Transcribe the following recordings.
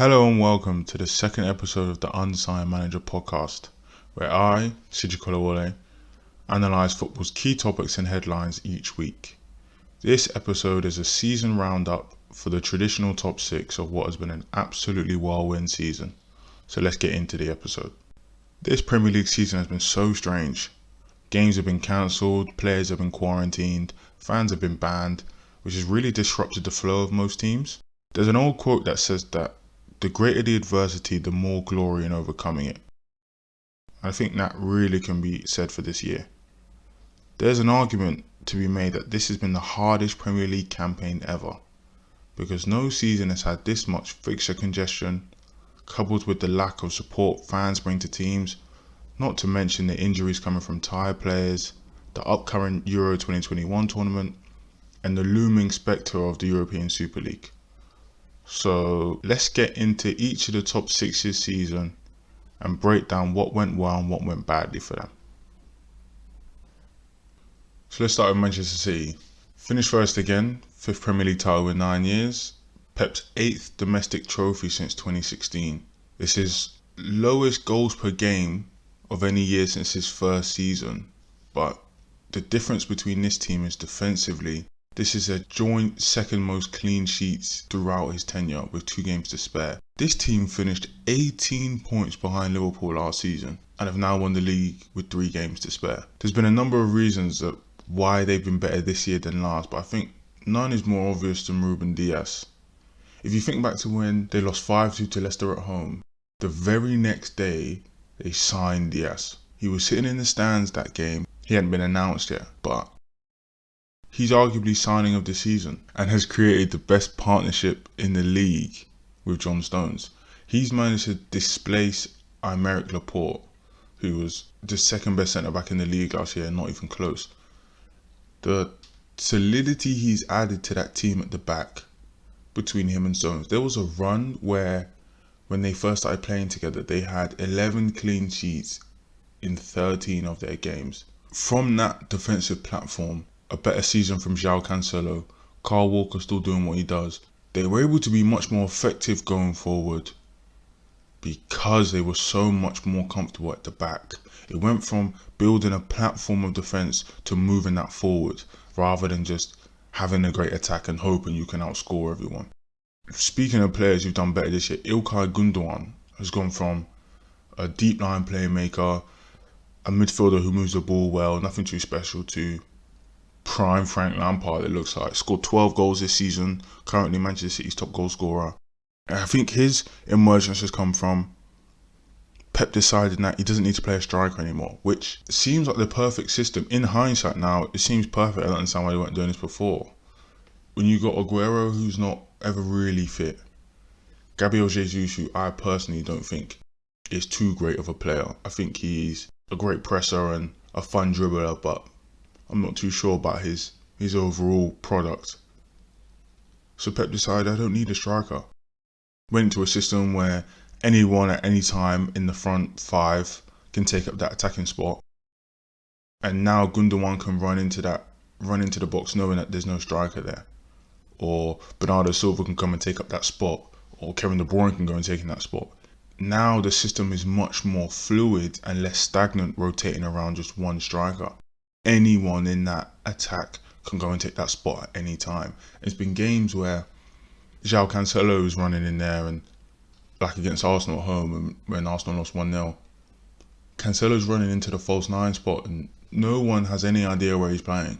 Hello and welcome to the second episode of the Unsigned Manager Podcast, where I, Siji Kolawole, analyse football's key topics and headlines each week. This episode is a season roundup for the traditional top six of what has been an absolutely whirlwind season. So let's get into the episode. This Premier League season has been so strange. Games have been cancelled, players have been quarantined, fans have been banned, which has really disrupted the flow of most teams. There's an old quote that says that the greater the adversity, the more glory in overcoming it. I think that really can be said for this year. There's an argument to be made that this has been the hardest Premier League campaign ever, because no season has had this much fixture congestion, coupled with the lack of support fans bring to teams, not to mention the injuries coming from tired players, the upcoming Euro 2021 tournament, and the looming spectre of the European Super League. So let's get into each of the top six this season and break down what went well and what went badly for them. So let's start with Manchester City. Finished first again, 5th Premier League title in 9 years, Pep's 8th domestic trophy since 2016. This is lowest goals per game of any year since his first season, but the difference between this team is defensively. This is a joint second most clean sheets throughout his tenure with 2 games to spare. This team finished 18 points behind Liverpool last season and have now won the league with 3 games to spare. There's been a number of reasons why they've been better this year than last, but I think none is more obvious than Ruben Dias. If you think back to when they lost 5-2 to Leicester at home, the very next day they signed Dias. He was sitting in the stands that game. He hadn't been announced yet, but he's arguably signing of the season and has created the best partnership in the league with John Stones. He's managed to displace Aymeric Laporte, who was the second best centre-back in the league last year, not even close. The solidity he's added to that team at the back between him and Stones. There was a run where, when they first started playing together, they had 11 clean sheets in 13 of their games. From that defensive platform, a better season from João Cancelo, Kyle Walker still doing what he does, they were able to be much more effective going forward because they were so much more comfortable at the back. It went from building a platform of defence to moving that forward rather than just having a great attack and hoping you can outscore everyone. Speaking of players who've done better this year, Ilkay Gundogan has gone from a deep line playmaker, a midfielder who moves the ball well, nothing too special, to prime Frank Lampard, it looks like. Scored 12 goals this season, currently Manchester City's top goal scorer. And I think his emergence has come from Pep deciding that he doesn't need to play a striker anymore, which seems like the perfect system. In hindsight now, it seems perfect. I don't understand why they weren't doing this before. When you got Aguero, who's not ever really fit, Gabriel Jesus, who I personally don't think is too great of a player. I think he's a great presser and a fun dribbler, but I'm not too sure about his overall product. So Pep decided, I don't need a striker. Went into a system where anyone at any time in the front 5 can take up that attacking spot. And now Gundogan can run into the box knowing that there's no striker there. Or Bernardo Silva can come and take up that spot. Or Kevin De Bruyne can go and take in that spot. Now the system is much more fluid and less stagnant, rotating around just one striker. Anyone in that attack can go and take that spot at any time. It's been games where João Cancelo is running in there, and like against Arsenal at home, and when Arsenal lost 1-0, Cancelo's running into the false 9 spot and no one has any idea where he's playing.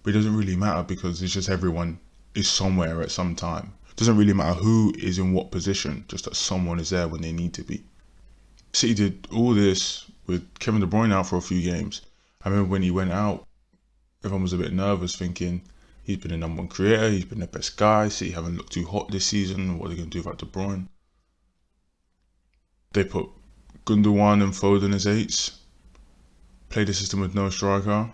But it doesn't really matter because it's just everyone is somewhere at some time. It doesn't really matter who is in what position, just that someone is there when they need to be. City did all this with Kevin De Bruyne out for a few games. I remember when he went out, everyone was a bit nervous, thinking he's been the number 1 creator, he's been the best guy, City haven't looked too hot this season, what are they going to do about De Bruyne? They put Gundogan and Foden as 8s, played the system with no striker,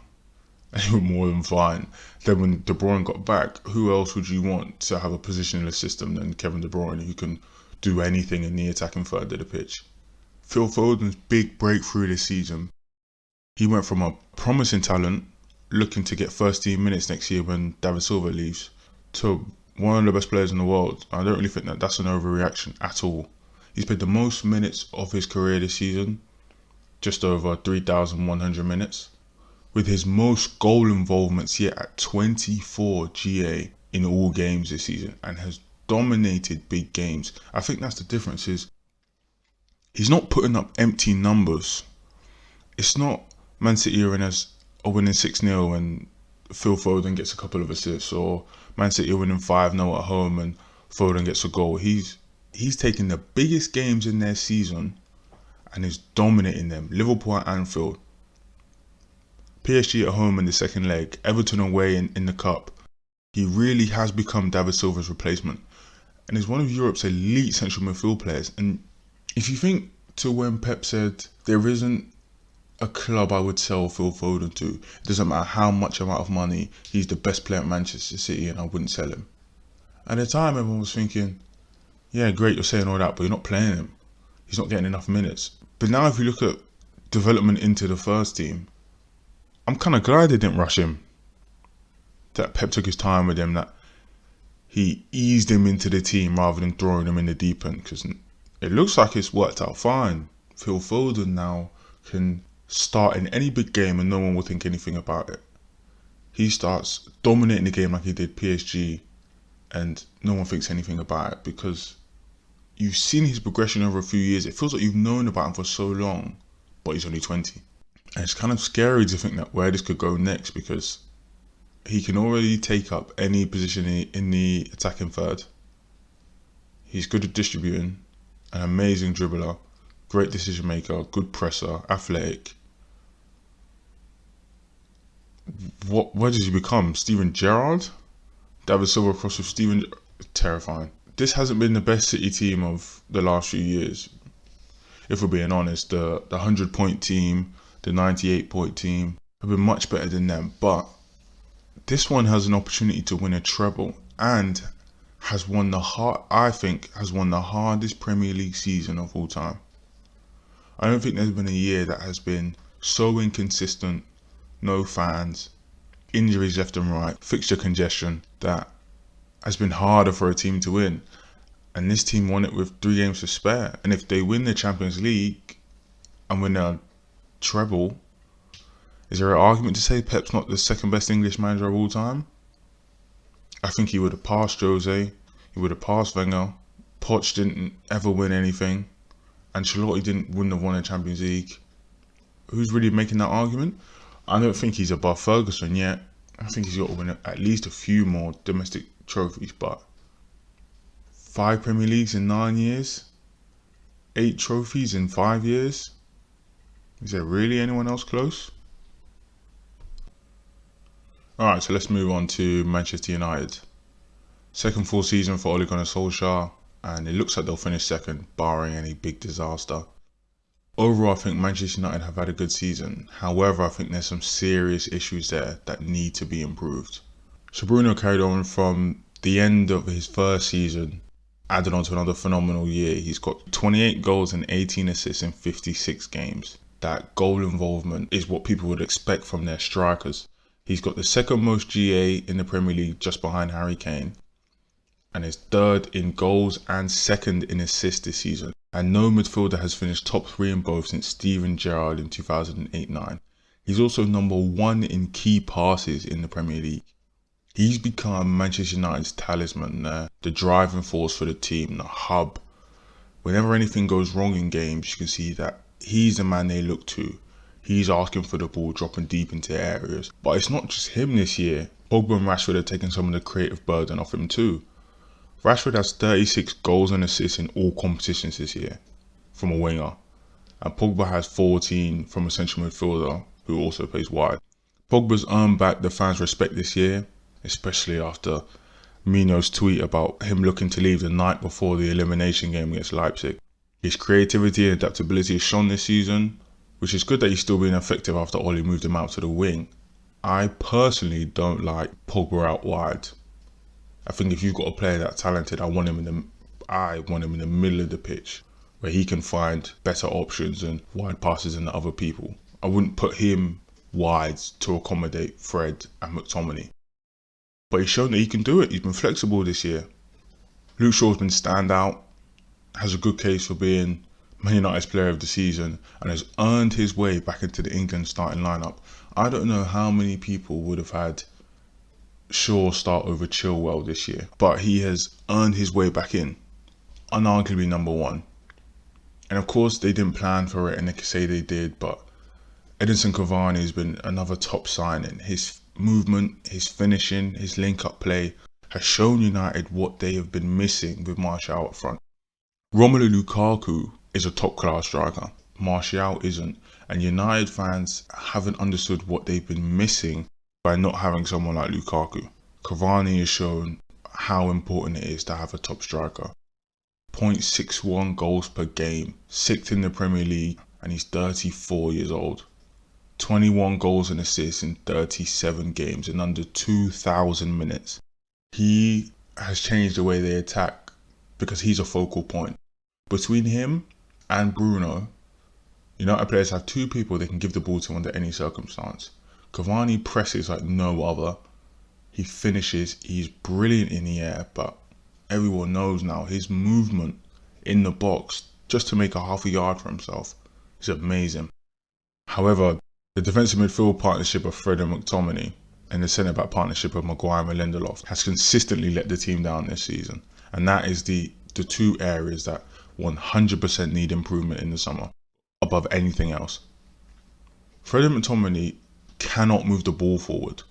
and they were more than fine. Then when De Bruyne got back, who else would you want to have a positionless system than Kevin De Bruyne, who can do anything in the attacking third of the pitch? Phil Foden's big breakthrough this season. He went from a promising talent, looking to get first team minutes next year when David Silva leaves, to one of the best players in the world. I don't really think that that's an overreaction at all. He's played the most minutes of his career this season, just over 3,100 minutes, with his most goal involvements yet at 24 GA in all games this season, and has dominated big games. I think that's the difference, is he's not putting up empty numbers. It's not Man City are winning 6-0 and Phil Foden gets a couple of assists, or Man City are winning 5-0 at home and Foden gets a goal. He's taking the biggest games in their season and is dominating them. Liverpool at Anfield, PSG at home in the second leg, Everton away in the Cup. He really has become David Silva's replacement and is one of Europe's elite central midfield players. And if you think to when Pep said, there isn't a club I would sell Phil Foden to, it doesn't matter how much amount of money, he's the best player at Manchester City and I wouldn't sell him. At the time, everyone was thinking, yeah, great, you're saying all that, but you're not playing him. He's not getting enough minutes. But now if you look at development into the first team, I'm kind of glad they didn't rush him. That Pep took his time with him, that he eased him into the team rather than throwing him in the deep end, because it looks like it's worked out fine. Phil Foden now can start in any big game and no one will think anything about it. He starts dominating the game like he did PSG and no one thinks anything about it, because you've seen his progression over a few years. It feels like you've known about him for so long, but he's only 20. And it's kind of scary to think that where this could go next, because he can already take up any position in the attacking third. He's good at distributing, an amazing dribbler, great decision maker, good presser, athletic. Where does he become? Steven Gerrard? David Silva cross with Steven? Terrifying. This hasn't been the best City team of the last few years. If we're being honest, the 100-point team, the 98-point team have been much better than them. But this one has an opportunity to win a treble and has won the hardest Premier League season of all time. I don't think there's been a year that has been so inconsistent, no fans, injuries left and right, fixture congestion, that has been harder for a team to win. And this team won it with 3 games to spare. And if they win the Champions League and win a treble, is there an argument to say Pep's not the second best English manager of all time? I think he would have passed Jose, he would have passed Wenger. Poch didn't ever win anything. Ancelotti wouldn't have won a Champions League. Who's really making that argument? I don't think he's above Ferguson yet. I think he's got to win at least a few more domestic trophies, but 5 Premier Leagues in 9 years, 8 trophies in 5 years. Is there really anyone else close? Alright, so let's move on to Manchester United. Second full season for Ole Gunnar Solskjaer, and it looks like they'll finish second, barring any big disaster. Overall, I think Manchester United have had a good season. However, I think there's some serious issues there that need to be improved. So Bruno carried on from the end of his first season, added on to another phenomenal year. He's got 28 goals and 18 assists in 56 games. That goal involvement is what people would expect from their strikers. He's got the second most GA in the Premier League, just behind Harry Kane, and is third in goals and second in assists this season. And no midfielder has finished top 3 in both since Steven Gerrard in 2008-09. He's also number 1 in key passes in the Premier League. He's become Manchester United's talisman, the driving force for the team, the hub. Whenever anything goes wrong in games, you can see that he's the man they look to. He's asking for the ball, dropping deep into areas. But it's not just him this year. Pogba and Rashford have taken some of the creative burden off him too. Rashford has 36 goals and assists in all competitions this year from a winger. And Pogba has 14 from a central midfielder who also plays wide. Pogba's earned back the fans' respect this year, especially after Mino's tweet about him looking to leave the night before the elimination game against Leipzig. His creativity and adaptability has shone this season, which is good that he's still being effective after Ole moved him out to the wing. I personally don't like Pogba out wide. I think if you've got a player that talented, I want him in the middle of the pitch where he can find better options and wide passes than the other people. I wouldn't put him wide to accommodate Fred and McTominay. but he's shown that he can do it. He's been flexible this year. Luke Shaw's been standout, has a good case for being Man United's player of the season, and has earned his way back into the England starting lineup. I don't know how many people would have had Shaw start over Chilwell this year, but he has earned his way back in, unarguably number one. And of course, they didn't plan for it, and they could say they did, but Edinson Cavani has been another top signing. His movement, his finishing, his link-up play has shown United what they have been missing with Martial up front. Romelu Lukaku is a top-class striker. Martial isn't. And United fans haven't understood what they've been missing by not having someone like Lukaku. Cavani has shown how important it is to have a top striker. 0.61 goals per game, 6th in the Premier League, and he's 34 years old. 21 goals and assists in 37 games in under 2,000 minutes. He has changed the way they attack because he's a focal point. Between him and Bruno, United players have two people they can give the ball to under any circumstance. Cavani presses like no other. He finishes, he's brilliant in the air, but everyone knows now his movement in the box just to make a half a yard for himself is amazing. However, the defensive midfield partnership of Fred and McTominay and the centre-back partnership of Maguire and Lindelof has consistently let the team down this season. And that is the two areas that 100% need improvement in the summer, above anything else. Fred and McTominay cannot move the ball forward,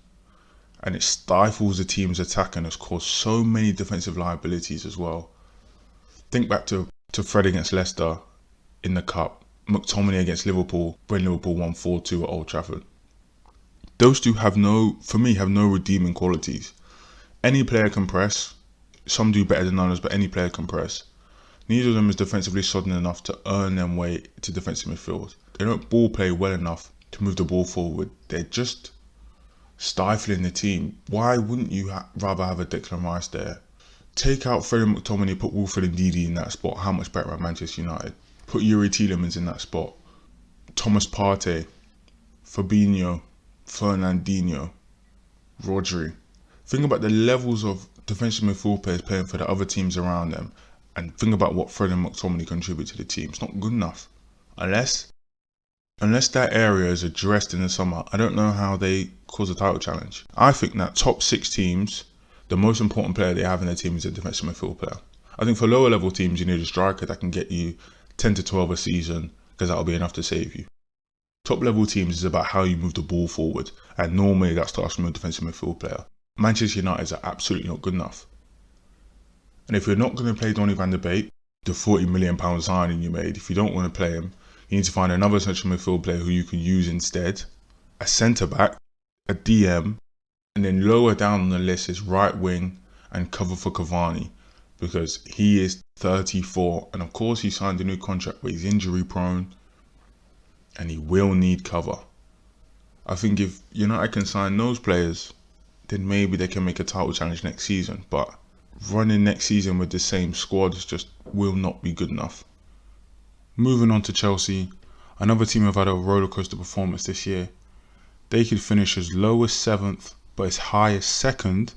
and it stifles the team's attack and has caused so many defensive liabilities as well. Think back to Fred against Leicester in the Cup, McTominay against Liverpool when Liverpool won 4-2 at Old Trafford. Those two have no redeeming qualities. Any player can press. Some do better than others, but any player can press. Neither of them is defensively sodden enough to earn their way to defensive midfield. They don't ball play well enough to move the ball forward. They're just stifling the team. Why wouldn't you rather have a Declan Rice there? Take out Fred and McTominay, put Wilfred Ndidi in that spot. How much better at Manchester United? Put Yuri Tielemans in that spot. Thomas Partey, Fabinho, Fernandinho, Rodri. Think about the levels of defensive midfield players playing for the other teams around them, and think about what Fred and McTominay contribute to the team. It's not good enough. Unless that area is addressed in the summer, I don't know how they cause a title challenge. I think that top 6 teams, the most important player they have in their team is a defensive midfield player. I think for lower level teams, you need a striker that can get you 10 to 12 a season, because that'll be enough to save you. Top level teams is about how you move the ball forward, and normally that starts from a defensive midfield player. Manchester United are absolutely not good enough. And if you're not going to play Donny van de Beek, the £40 million signing you made, if you don't want to play him, you need to find another central midfield player who you can use instead, a centre back, a DM, and then lower down on the list is right wing and cover for Cavani, because he is 34, and of course he signed a new contract, but he's injury prone and he will need cover. I think if United can sign those players, then maybe they can make a title challenge next season, but running next season with the same squad just will not be good enough. Moving on to Chelsea, another team have had a rollercoaster performance this year. They could finish as low as 7th, but as high as 2nd,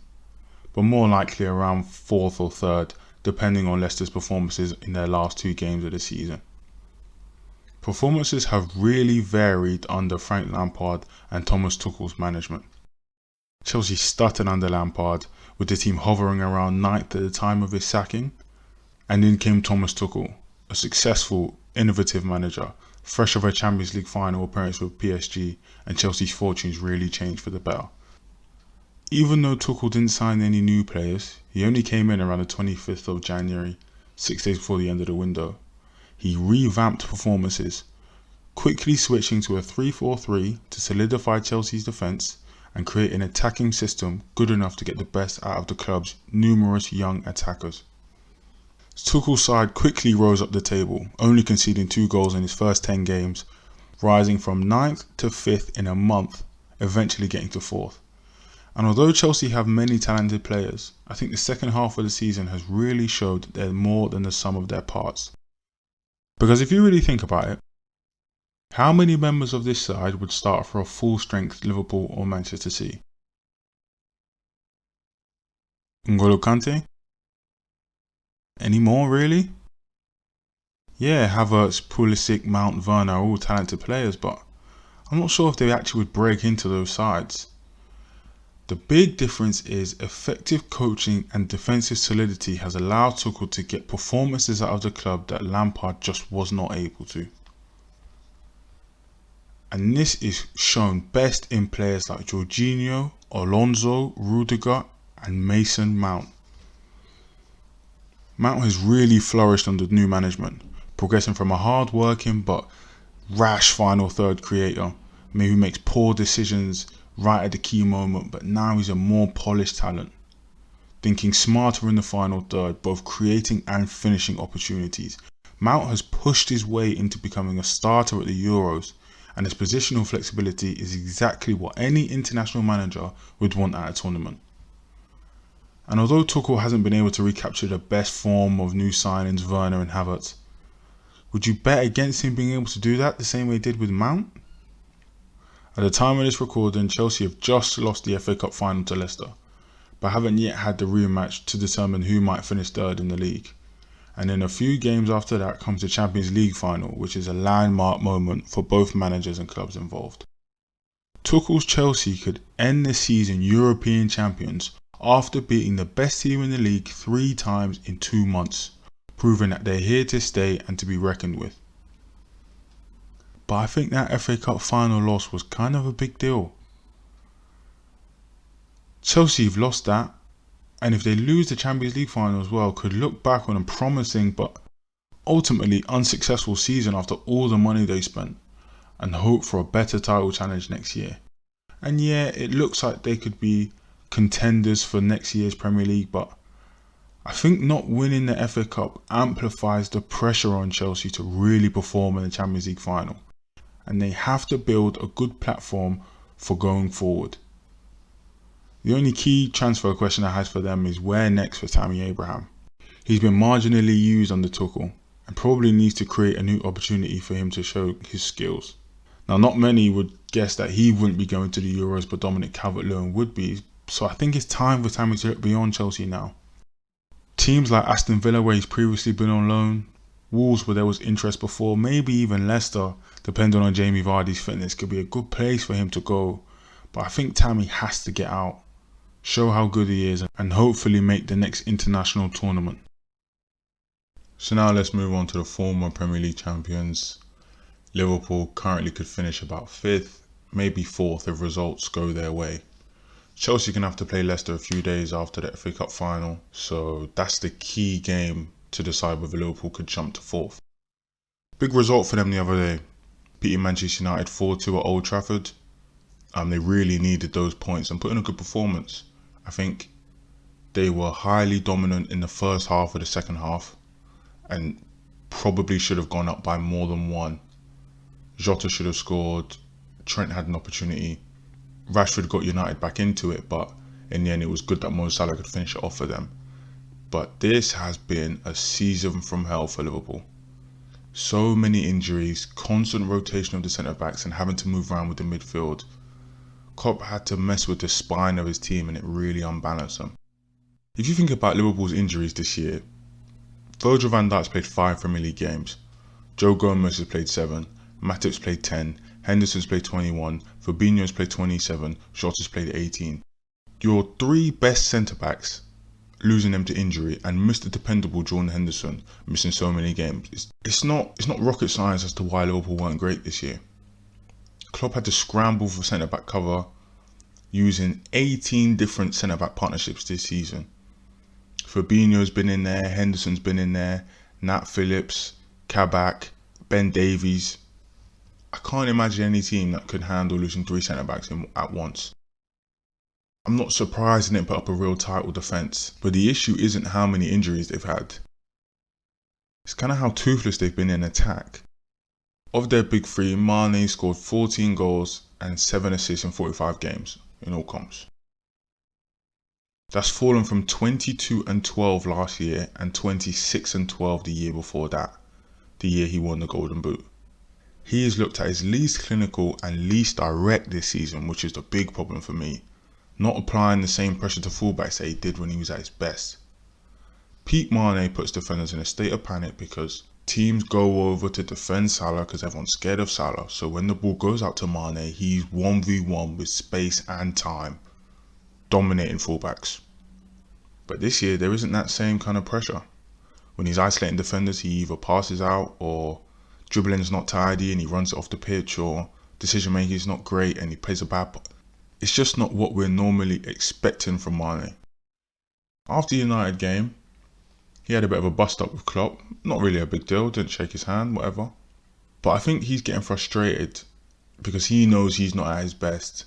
but more likely around 4th or 3rd, depending on Leicester's performances in their last 2 games of the season. Performances have really varied under Frank Lampard and Thomas Tuchel's management. Chelsea stuttered under Lampard, with the team hovering around 9th at the time of his sacking, and in came Thomas Tuchel, a successful, innovative manager, fresh of a Champions League final appearance with PSG, and Chelsea's fortunes really changed for the better. Even though Tuchel didn't sign any new players, he only came in around the 25th of January, 6 days before the end of the window. He revamped performances, quickly switching to a 3-4-3 to solidify Chelsea's defence and create an attacking system good enough to get the best out of the club's numerous young attackers. Tuchel's side quickly rose up the table, only conceding 2 goals in his first 10 games, rising from 9th to 5th in a month, eventually getting to 4th. And although Chelsea have many talented players, I think the second half of the season has really showed that they're more than the sum of their parts. Because if you really think about it, how many members of this side would start for a full-strength Liverpool or Manchester City? N'Golo Kante? Any more, really? Yeah, Havertz, Pulisic, Mount, Werner are all talented players, but I'm not sure if they actually would break into those sides. The big difference is effective coaching and defensive solidity has allowed Tuchel to get performances out of the club that Lampard just was not able to. And this is shown best in players like Jorginho, Alonso, Rudiger and Mason Mount. Mount has really flourished under new management, progressing from a hard-working but rash final third creator, who makes poor decisions right at the key moment, but now he's a more polished talent, thinking smarter in the final third, both creating and finishing opportunities. Mount has pushed his way into becoming a starter at the Euros, and his positional flexibility is exactly what any international manager would want at a tournament. And although Tuchel hasn't been able to recapture the best form of new signings Werner and Havertz, would you bet against him being able to do that the same way he did with Mount? At the time of this recording, Chelsea have just lost the FA Cup final to Leicester, but haven't yet had the rematch to determine who might finish third in the league. And in a few games after that comes the Champions League final, which is a landmark moment for both managers and clubs involved. Tuchel's Chelsea could end the season European champions after beating the best team in the league 3 times in 2 months, proving that they're here to stay and to be reckoned with. But I think that FA Cup final loss was kind of a big deal. Chelsea have lost that, and if they lose the Champions League final as well, could look back on a promising but ultimately unsuccessful season after all the money they spent, and hope for a better title challenge next year. And yeah, it looks like they could be contenders for next year's Premier League, but I think not winning the FA Cup amplifies the pressure on Chelsea to really perform in the Champions League final, and they have to build a good platform for going forward. The only key transfer question I had for them is where next for Tammy Abraham. He's been marginally used under Tuchel and probably needs to create a new opportunity for him to show his skills. Now, not many would guess that he wouldn't be going to the Euros, but Dominic Calvert-Lewin would be, so I think it's time for Tammy to look beyond Chelsea now. Teams like Aston Villa, where he's previously been on loan, Wolves, where there was interest before, maybe even Leicester, depending on Jamie Vardy's fitness, could be a good place for him to go. But I think Tammy has to get out, show how good he is, and hopefully make the next international tournament. So now let's move on to the former Premier League champions. Liverpool currently could finish about 5th, maybe 4th if results go their way. Chelsea can have to play Leicester a few days after the FA Cup final, so that's the key game to decide whether Liverpool could jump to 4th. Big result for them the other day, beating Manchester United 4-2 at Old Trafford. They really needed those points and put in a good performance. I think they were highly dominant in the first half of the second half and probably should have gone up by more than 1. Jota should have scored, Trent had an opportunity, Rashford got United back into it, but in the end it was good that Mo Salah could finish it off for them. But this has been a season from hell for Liverpool. So many injuries, constant rotation of the centre-backs and having to move around with the midfield. Klopp had to mess with the spine of his team and it really unbalanced them. If you think about Liverpool's injuries this year, Virgil van Dijk's played 5 Premier League games, Joe Gomez has played 7, Matip's played 10, Henderson's played 21, Fabinho's played 27, Jota's played 18. Your 3 best centre-backs, losing them to injury, and Mr. Dependable Jordan Henderson missing so many games. It's not rocket science as to why Liverpool weren't great this year. Klopp had to scramble for centre-back cover using 18 different centre-back partnerships this season. Fabinho's been in there, Henderson's been in there, Nat Phillips, Kabak, Ben Davies. I can't imagine any team that could handle losing 3 centre-backs at once. I'm not surprised they didn't put up a real title defence, but the issue isn't how many injuries they've had. It's kind of how toothless they've been in attack. Of their big 3, Mane scored 14 goals and 7 assists in 45 games in all comps. That's fallen from 22 and 12 last year and 26 and 12 the year before that, the year he won the Golden Boot. He has looked at his least clinical and least direct this season, which is the big problem for me. not applying the same pressure to fullbacks that he did when he was at his best. Pete Mane puts defenders in a state of panic because teams go over to defend Salah because everyone's scared of Salah. So when the ball goes out to Mane, he's 1v1 with space and time, dominating fullbacks. But this year, there isn't that same kind of pressure. When he's isolating defenders, he either passes out or dribbling's not tidy and he runs it off the pitch, or decision making is not great and he plays a bad. It's just not what we're normally expecting from Mane. After the United game, he had a bit of a bust up with Klopp. Not really a big deal, didn't shake his hand, whatever. But I think he's getting frustrated because he knows he's not at his best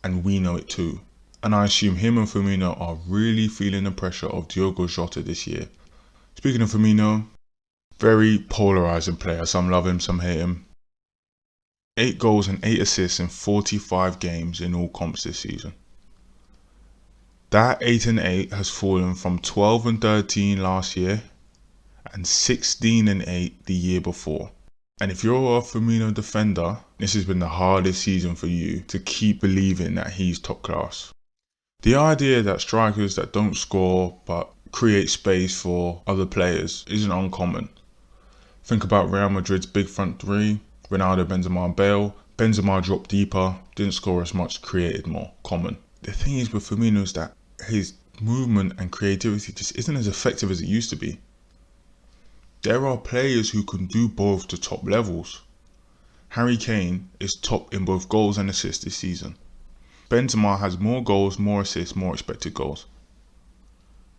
and we know it too. And I assume him and Firmino are really feeling the pressure of Diogo Jota this year. Speaking of Firmino, very polarising player. Some love him, some hate him. 8 goals and 8 assists in 45 games in all comps this season. That 8 and 8 has fallen from 12 and 13 last year and 16 and 8 the year before. And if you're a Firmino defender, this has been the hardest season for you to keep believing that he's top class. The idea that strikers that don't score but create space for other players isn't uncommon. Think about Real Madrid's big front three: Ronaldo, Benzema, Bale. Benzema dropped deeper, didn't score as much, created more. Common. The thing is with Firmino is that his movement and creativity just isn't as effective as it used to be. There are players who can do both to top levels. Harry Kane is top in both goals and assists this season. Benzema has more goals, more assists, more expected goals.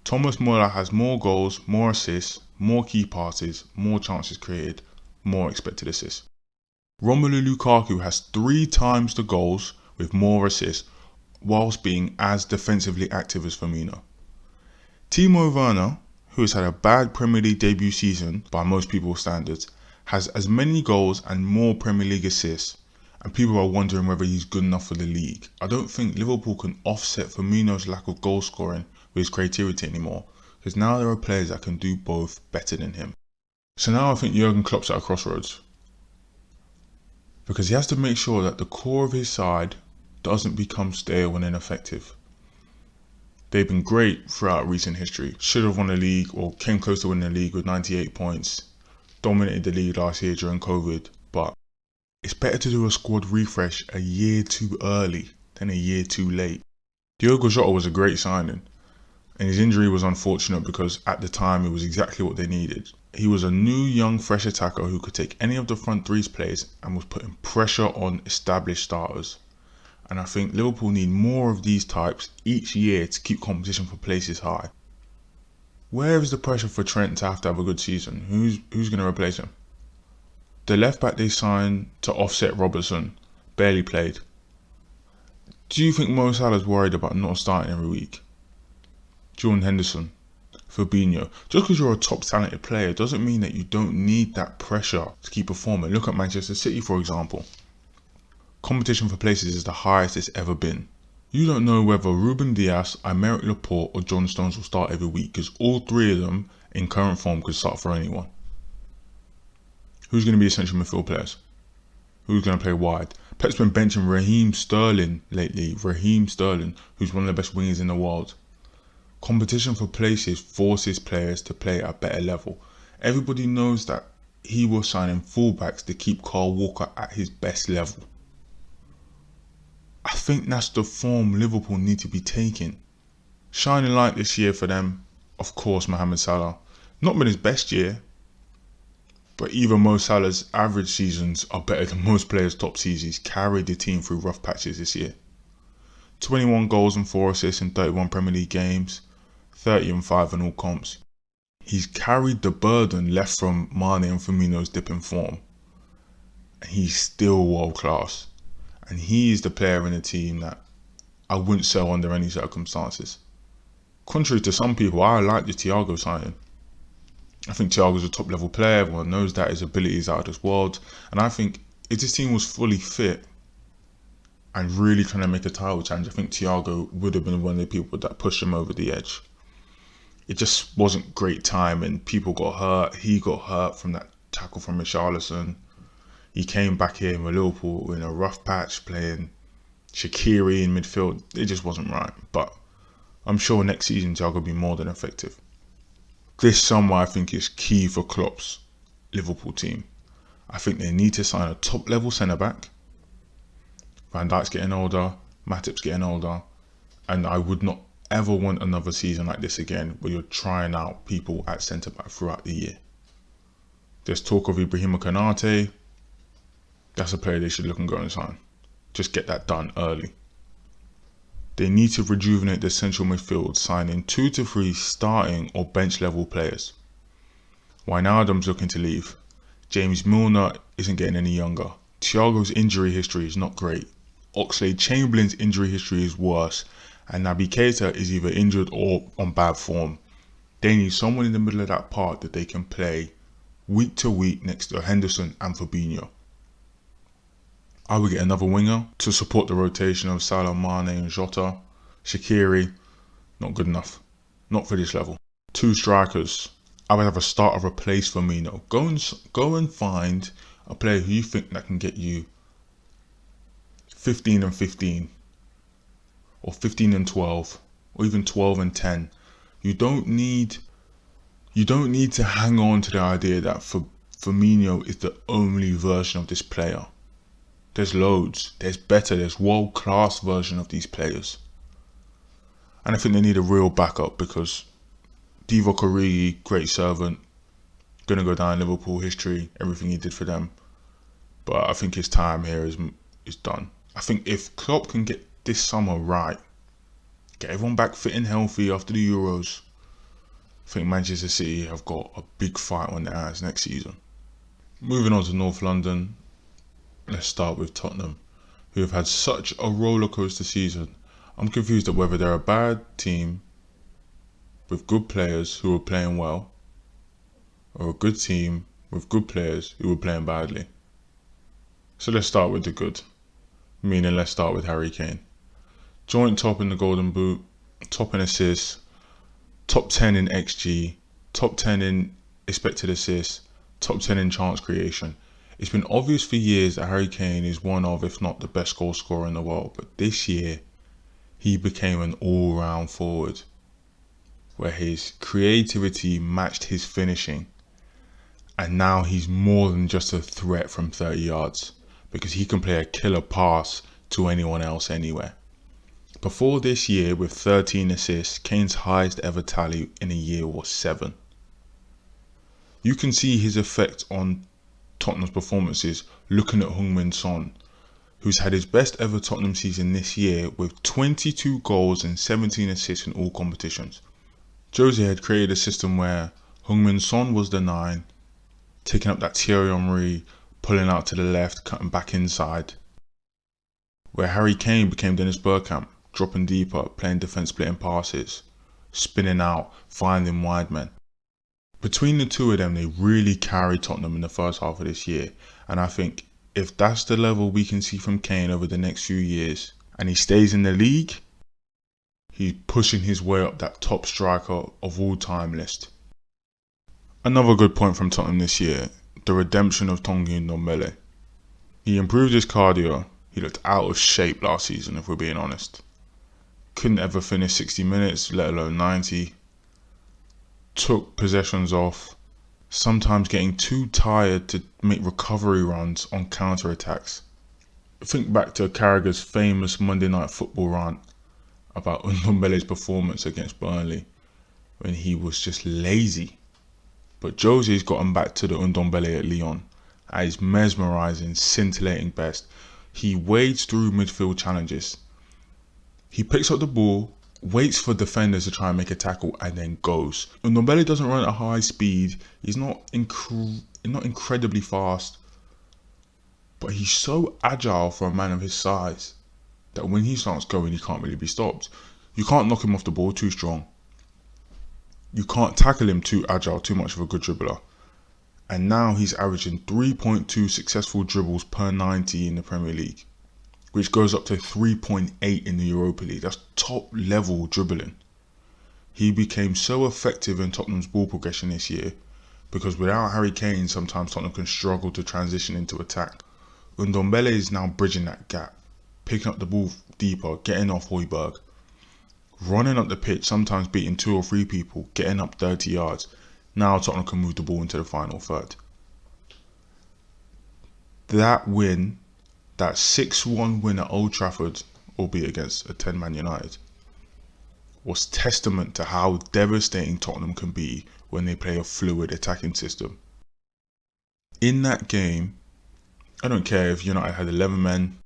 Thomas Muller has more goals, more assists, more key passes, more chances created, more expected assists. Romelu Lukaku has 3 times the goals with more assists, whilst being as defensively active as Firmino. Timo Werner, who has had a bad Premier League debut season by most people's standards, has as many goals and more Premier League assists, and people are wondering whether he's good enough for the league. I don't think Liverpool can offset Firmino's lack of goal scoring with his creativity anymore, because now there are players that can do both better than him. So now I think Jurgen Klopp's at a crossroads, because he has to make sure that the core of his side doesn't become stale and ineffective. They've been great throughout recent history. Should have won the league or came close to winning the league with 98 points. Dominated the league last year during COVID, but it's better to do a squad refresh a year too early than a year too late. Diogo Jota was a great signing, and his injury was unfortunate because at the time it was exactly what they needed. He was a new, young, fresh attacker who could take any of the front three's plays and was putting pressure on established starters. And I think Liverpool need more of these types each year to keep competition for places high. Where is the pressure for Trent to have a good season? Who's going to replace him? The left back they signed to offset Robertson barely played. Do you think Mo Salah's worried about not starting every week? Jordan Henderson, Fabinho. Just because you're a top talented player doesn't mean that you don't need that pressure to keep performing. Look at Manchester City, for example. Competition for places is the highest it's ever been. You don't know whether Ruben Dias, Aymeric Laporte or John Stones will start every week, because all 3 of them in current form could start for anyone. Who's going to be essential midfield players? Who's going to play wide? Pep's been benching Raheem Sterling lately. Raheem Sterling, who's one of the best wingers in the world. Competition for places forces players to play at a better level. Everybody knows that he was signing fullbacks to keep Kyle Walker at his best level. I think that's the form Liverpool need to be taking. Shining light this year for them, of course, Mohamed Salah. Not been his best year, but even Mo Salah's average seasons are better than most players' top seasons. He's carried the team through rough patches this year. 21 goals and 4 assists in 31 Premier League games, 30 and 5 in all comps. He's carried the burden left from Mane and Firmino's dip in form, and he's still world class. And he is the player in the team that I wouldn't sell under any circumstances. Contrary to some people, I like the Thiago signing. I think Thiago's a top level player. Everyone knows that. His ability is out of this world. And I think if this team was fully fit and really trying to make a title challenge, I think Thiago would have been one of the people that pushed him over the edge. It just wasn't great time and people got hurt. He got hurt from that tackle from Richarlison. He came back here with Liverpool in a rough patch, playing Shaqiri in midfield, it just wasn't right. But I'm sure next season Thiago will be more than effective. This summer I think is key for Klopp's Liverpool team. I think they need to sign a top level centre back. Van Dijk's getting older, Matip's getting older, and I would not ever want another season like this again where you're trying out people at centre back throughout the year. There's talk of Ibrahima Konate. That's a player they should look and go and sign. Just get that done early. They need to rejuvenate the central midfield, signing 2 to 3 starting or bench level players. Wijnaldum's looking to leave. James Milner isn't getting any younger. Thiago's injury history is not great. Oxlade-Chamberlain's injury history is worse, and Naby Keita is either injured or on bad form. They need someone in the middle of that park that they can play week to week next to Henderson and Fabinho. I would get another winger to support the rotation of Salah, Mane and Jota. Shaqiri, not good enough. Not for this level. 2 strikers. I would have a starter replace Firmino. Go and find a player who you think that can get you 15 and 15, or 15 and 12, or even 12 and 10. You don't need to hang on to the idea that Firmino is the only version of this player. There's loads. There's world-class version of these players. And I think they need a real backup because Divock Origi, great servant, gonna go down in Liverpool history, everything he did for them. But I think his time here is done. I think if Klopp can get this summer right, get everyone back fit and healthy after the Euros, I think Manchester City have got a big fight on their hands next season. Moving on to North London, let's start with Tottenham, who have had such a rollercoaster season. I'm confused at whether they're a bad team with good players who are playing well, or a good team with good players who are playing badly. So let's start with the good, meaning let's start with Harry Kane. Joint top in the Golden Boot, top in assists, top 10 in XG, top 10 in expected assists, top 10 in chance creation. It's been obvious for years that Harry Kane is one of, if not the best goal scorer in the world, but this year he became an all-round forward where his creativity matched his finishing, and now he's more than just a threat from 30 yards because he can play a killer pass to anyone else anywhere. Before this year, with 13 assists, Kane's highest ever tally in a year was 7. You can see his effect on Tottenham's performances looking at Heung-min Son, who's had his best ever Tottenham season this year with 22 goals and 17 assists in all competitions. Jose had created a system where Heung-min Son was the 9, taking up that Thierry Henry, pulling out to the left, cutting back inside, where Harry Kane became Dennis Bergkamp, dropping deeper, playing defence splitting passes, spinning out, finding wide men. Between the two of them, they really carried Tottenham in the first half of this year, and I think if that's the level we can see from Kane over the next few years, and he stays in the league, he's pushing his way up that top striker of all time list. Another good point from Tottenham this year, the redemption of Tanguy Ndombele. He improved his cardio. He looked out of shape last season, if we're being honest. Couldn't ever finish 60 minutes, let alone 90. Took possessions off, sometimes getting too tired to make recovery runs on counter-attacks. Think back to Carragher's famous Monday Night Football rant about Ndombele's performance against Burnley, when he was just lazy. But Jose's gotten back to the Ndombele at Lyon at his mesmerising, scintillating best. He wades through midfield challenges. He picks up the ball, waits for defenders to try and make a tackle, and then goes. Ndombele doesn't run at a high speed. He's not incredibly fast, but he's so agile for a man of his size that when he starts going, he can't really be stopped. You can't knock him off the ball too strong. You can't tackle him too agile, too much of a good dribbler. And now he's averaging 3.2 successful dribbles per 90 in the Premier League, which goes up to 3.8 in the Europa League. That's top level dribbling. He became so effective in Tottenham's ball progression this year because without Harry Kane, sometimes Tottenham can struggle to transition into attack. Ndombele is now bridging that gap, picking up the ball deeper, getting off Højbjerg, running up the pitch, sometimes beating 2 or 3 people, getting up 30 yards. Now Tottenham can move the ball into the final third. That win, that 6-1 win at Old Trafford, albeit against a 10-man United, was testament to how devastating Tottenham can be when they play a fluid attacking system. In that game, I don't care if United had 11 men,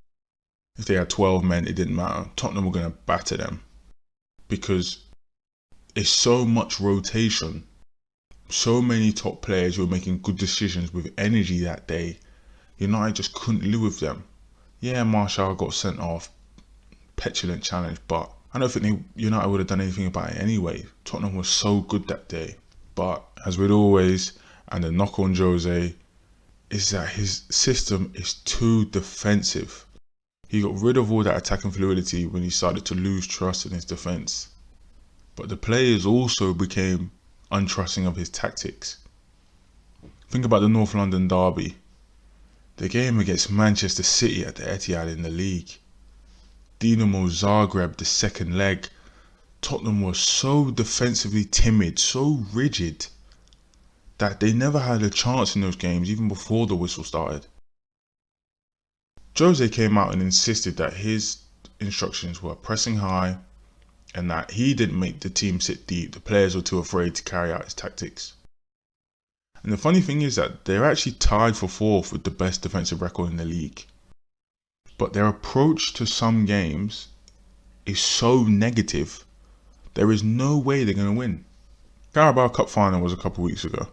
if they had 12 men, it didn't matter. Tottenham were going to batter them because it's so much rotation. So many top players who were making good decisions with energy that day. United just couldn't live with them. Yeah, Martial got sent off, petulant challenge, but I don't think United would have done anything about it anyway. Tottenham was so good that day. But as with always, and the knock on Jose, is that his system is too defensive. He got rid of all that attacking fluidity when he started to lose trust in his defence. But the players also became untrusting of his tactics. Think about the North London derby. The game against Manchester City at the Etihad in the league. Dinamo Zagreb, the second leg. Tottenham was so defensively timid, so rigid, that they never had a chance in those games even before the whistle started. Jose came out and insisted that his instructions were pressing high and that he didn't make the team sit deep. The players were too afraid to carry out his tactics. And the funny thing is that they're actually tied for 4th with the best defensive record in the league. But their approach to some games is so negative, there is no way they're going to win. Carabao Cup final was a couple of weeks ago.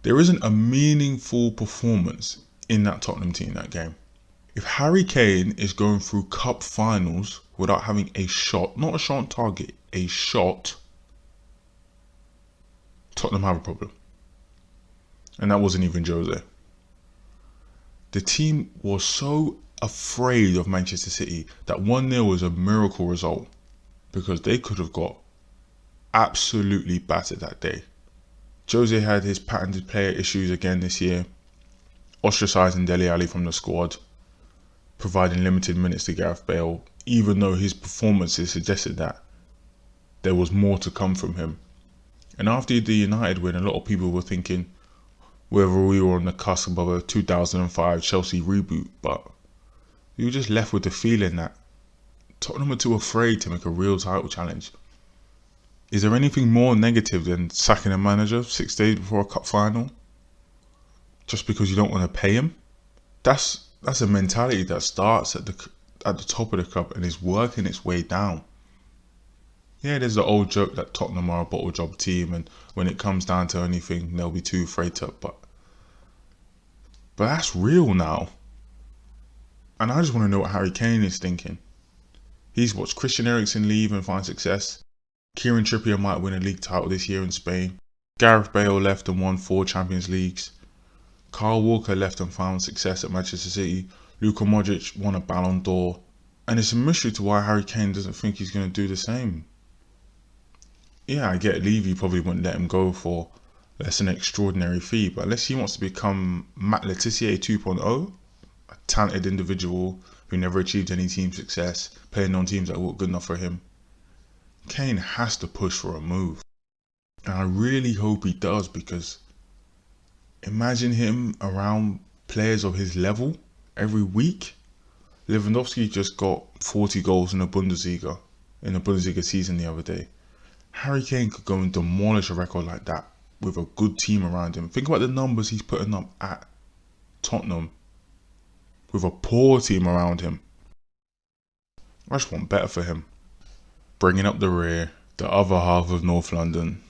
There isn't a meaningful performance in that Tottenham team that game. If Harry Kane is going through cup finals without having a shot, not a shot on target, a shot, Tottenham have a problem. And that wasn't even Jose. The team was so afraid of Manchester City that 1-0 was a miracle result because they could have got absolutely battered that day. Jose had his patented player issues again this year, ostracising Dele Alli from the squad, providing limited minutes to Gareth Bale, even though his performances suggested that there was more to come from him. And after the United win, a lot of people were thinking whether we were on the cusp of a 2005 Chelsea reboot, but we were just left with the feeling that Tottenham were too afraid to make a real title challenge. Is there anything more negative than sacking a manager 6 days before a cup final just because you don't want to pay him? That's a mentality that starts at the top of the club and is working its way down. Yeah, there's the old joke that Tottenham are a bottle job team and when it comes down to anything, they'll be too afraid to. But that's real now. And I just want to know what Harry Kane is thinking. He's watched Christian Eriksen leave and find success. Kieran Trippier might win a league title this year in Spain. Gareth Bale left and won 4 Champions Leagues. Kyle Walker left and found success at Manchester City. Luka Modric won a Ballon d'Or. And it's a mystery to why Harry Kane doesn't think he's going to do the same. Yeah, I get Levy probably wouldn't let him go for less than an extraordinary fee, but unless he wants to become Matt Letizia 2.0, a talented individual who never achieved any team success, playing on teams that weren't good enough for him, Kane has to push for a move. And I really hope he does, because imagine him around players of his level every week. Lewandowski just got 40 goals in the Bundesliga season the other day. Harry Kane could go and demolish a record like that with a good team around him. Think about the numbers he's putting up at Tottenham with a poor team around him. I just want better for him. Bringing up the rear, the other half of North London.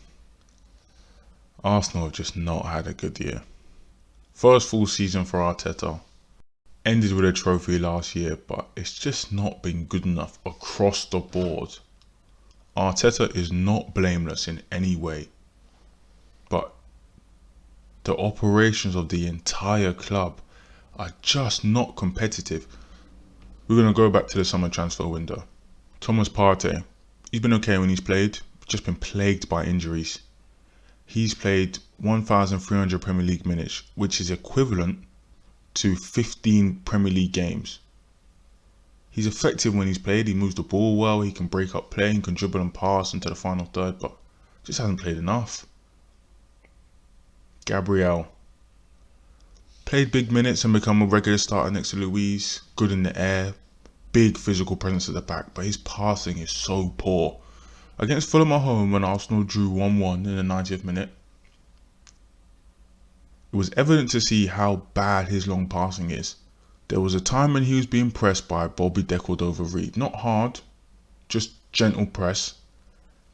Arsenal have just not had a good year. First full season for Arteta. Ended with a trophy last year, but it's just not been good enough across the board. Arteta is not blameless in any way, but the operations of the entire club are just not competitive. We're going to go back to the summer transfer window. Thomas Partey, he's been okay when he's played, just been plagued by injuries. He's played 1,300 Premier League minutes, which is equivalent to 15 Premier League games. He's effective when he's played. He moves the ball well. He can break up play. He can dribble and pass into the final third, but just hasn't played enough. Gabriel. Played big minutes and become a regular starter next to Luis. Good in the air. Big physical presence at the back, but his passing is so poor. Against Fulham at home when Arsenal drew 1-1 in the 90th minute, it was evident to see how bad his long passing is. There was a time when he was being pressed by Bobby Deckled over Reed. Not hard, just gentle press.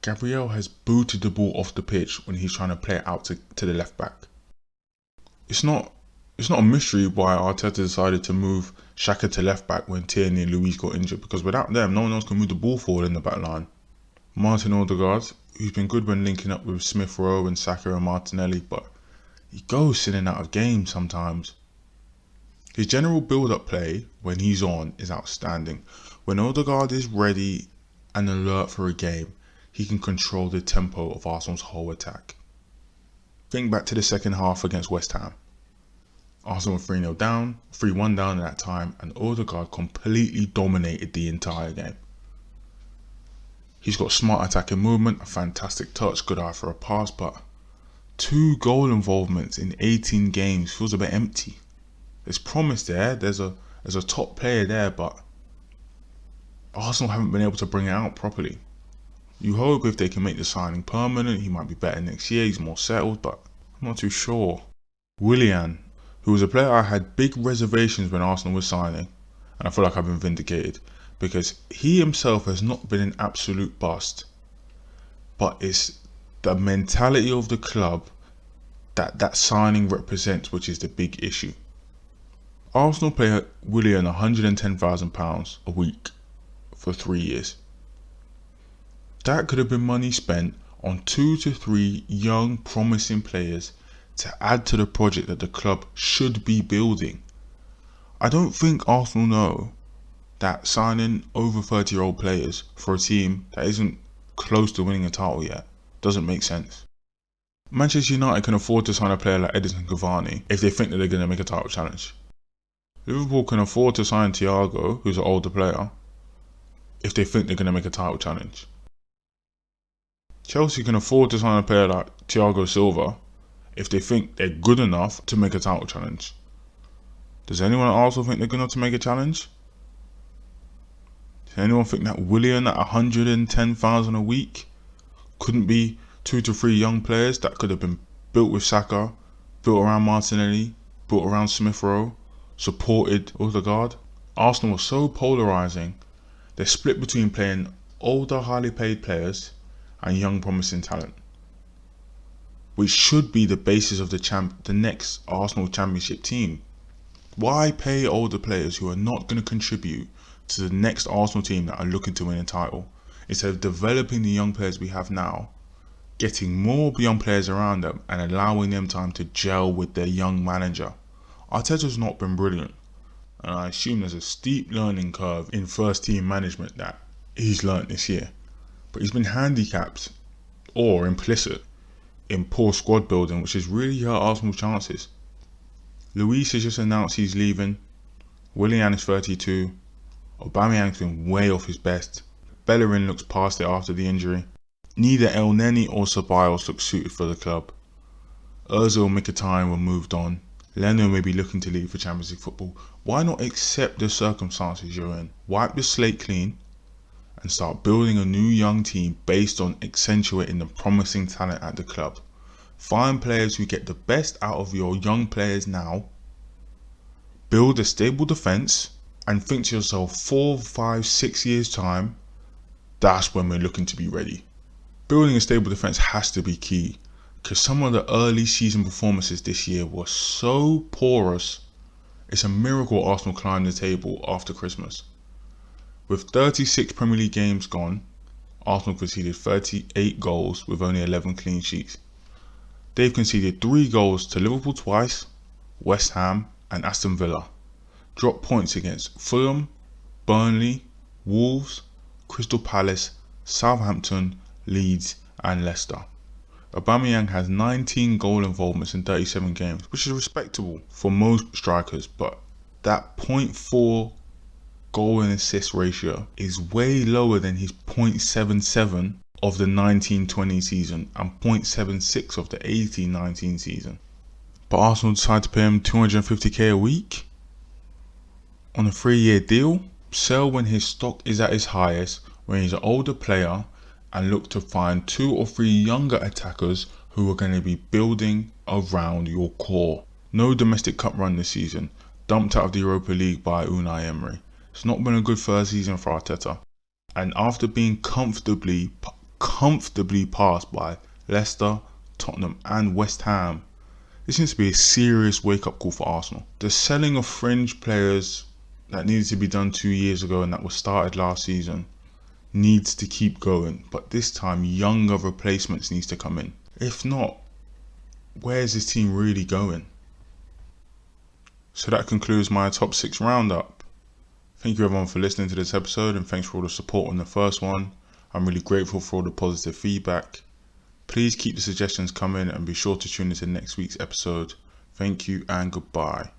Gabriel has booted the ball off the pitch when he's trying to play it out to the left back. It's not a mystery why Arteta decided to move Xhaka to left back when Tierney and Luis got injured, because without them, no one else can move the ball forward in the back line. Martin Odegaard, who's been good when linking up with Smith Rowe and Saka and Martinelli, but he goes in and out of games sometimes. His general build-up play, when he's on, is outstanding. When Odegaard is ready and alert for a game, he can control the tempo of Arsenal's whole attack. Think back to the second half against West Ham. Arsenal were 3-0 down, 3-1 down at that time, and Odegaard completely dominated the entire game. He's got smart attacking movement, a fantastic touch, good eye for a pass, but 2 goal involvements in 18 games feels a bit empty. There's promise there, there's a top player there, but Arsenal haven't been able to bring it out properly. You hope if they can make the signing permanent, he might be better next year, he's more settled, but I'm not too sure. Willian, who was a player I had big reservations when Arsenal was signing, and I feel like I've been vindicated, because he himself has not been an absolute bust, but it's the mentality of the club that signing represents which is the big issue. Arsenal pay Willian £110,000 a week for 3 years. That could have been money spent on 2 to 3 young promising players to add to the project that the club should be building. I don't think Arsenal know that signing over 30-year-old players for a team that isn't close to winning a title yet doesn't make sense. Manchester United can afford to sign a player like Edinson Cavani if they think that they're going to make a title challenge. Liverpool can afford to sign Thiago, who's an older player, if they think they're going to make a title challenge. Chelsea can afford to sign a player like Thiago Silva if they think they're good enough to make a title challenge. Does anyone also think they're good enough to make a challenge? Does anyone think that Willian at 110,000 a week couldn't be 2 to 3 young players that could have been built with Saka, built around Martinelli, built around Smith Rowe, supported Odegaard? Arsenal was so polarising, they're split between playing older, highly paid players and young, promising talent, which should be the basis of the next Arsenal Championship team. Why pay older players who are not going to contribute to the next Arsenal team that are looking to win a title, instead of developing the young players we have now, getting more young players around them and allowing them time to gel with their young manager? Arteta's not been brilliant, and I assume there's a steep learning curve in first team management that he's learnt this year, but he's been handicapped or implicit in poor squad building, which has really hurt Arsenal's chances. Luis has just announced he's leaving. Willian is 32. Aubameyang's been way off his best. Bellerin looks past it after the injury. Neither El Neni or Ceballos look suited for the club. Ozil and Mkhitaryan were moved on. Leno may be looking to leave for Champions League football. Why not accept the circumstances you're in? Wipe the slate clean and start building a new young team based on accentuating the promising talent at the club. Find players who get the best out of your young players now. Build a stable defence and think to yourself 4, 5, 6 years time, that's when we're looking to be ready. Building a stable defence has to be key, because some of the early season performances this year were so porous. It's a miracle Arsenal climbed the table after Christmas. With 36 Premier League games gone, Arsenal conceded 38 goals with only 11 clean sheets. They've conceded 3 goals to Liverpool twice, West Ham and Aston Villa. Dropped points against Fulham, Burnley, Wolves, Crystal Palace, Southampton, Leeds and Leicester. Aubameyang has 19 goal involvements in 37 games, which is respectable for most strikers, but that 0.4 goal and assist ratio is way lower than his 0.77 of the 19-20 season and 0.76 of the 18-19 season. But Arsenal decided to pay him 250k a week on a 3-year deal. Sell when his stock is at its highest, when he's an older player, and look to find 2 or 3 younger attackers who are going to be building around your core. No domestic cup run this season, dumped out of the Europa League by Unai Emery. It's not been a good first season for Arteta. And after being comfortably passed by Leicester, Tottenham and West Ham, this seems to be a serious wake-up call for Arsenal. The selling of fringe players that needed to be done 2 years ago and that was started last season needs to keep going, but this time younger replacements needs to come in. If not, where's this team really going? So that concludes my top 6 roundup. Thank you everyone for listening to this episode, and thanks for all the support on the first one. I'm really grateful for all the positive feedback. Please keep the suggestions coming and be sure to tune into next week's episode. Thank you and goodbye.